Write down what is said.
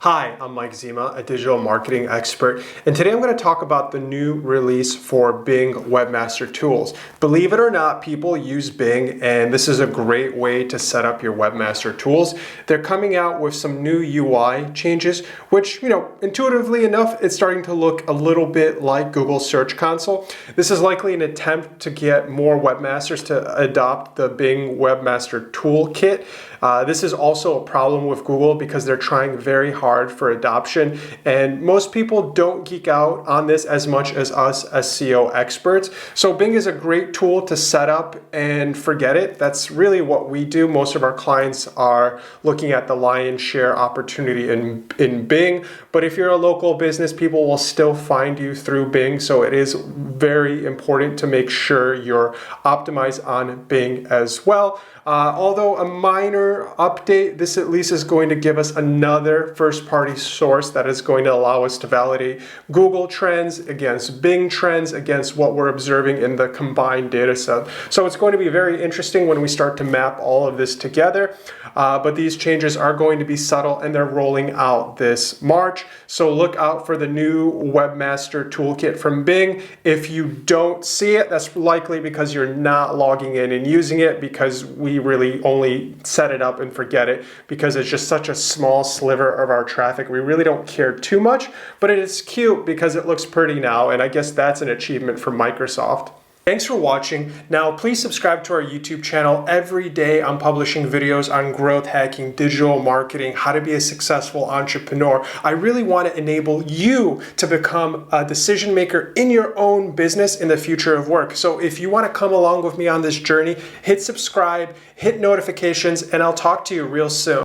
Hi, I'm Mike Zima, a digital marketing expert, and today I'm going to talk about the new release for Bing Webmaster Tools. Believe it or not, people use Bing, and this is a great way to set up your Webmaster Tools. They're coming out with some new UI changes, which, intuitively enough, it's starting to look a little bit like Google Search Console. This is likely an attempt to get more webmasters to adopt the Bing Webmaster Toolkit. This is also a problem with Google because they're trying very hard for adoption, and most people don't geek out on this as much as us SEO experts. So Bing is a great tool to set up and forget it. That's really what we do. Most of our clients are looking at the lion's share opportunity in Bing, but if you're a local business, people will still find you through Bing, so it is very important to make sure you're optimized on Bing as well. Although a minor update, this at least is going to give us another first-party source that is going to allow us to validate Google trends against Bing trends against what we're observing in the combined data set. So it's going to be very interesting when we start to map all of this together. But these changes are going to be subtle, and they're rolling out this March. So look out for the new Webmaster Toolkit from Bing. If you don't see it, that's likely because you're not logging in and using it, because we really only set it up and forget it because it's just such a small sliver of our traffic. We really don't care too much, but it is cute because it looks pretty now, and I guess that's an achievement for Microsoft. Thanks for watching. Now, please subscribe to our YouTube channel. Every day I'm publishing videos on growth hacking, digital marketing, how to be a successful entrepreneur. I really want to enable you to become a decision maker in your own business in the future of work. So if you want to come along with me on this journey, hit subscribe, hit notifications, and I'll talk to you real soon.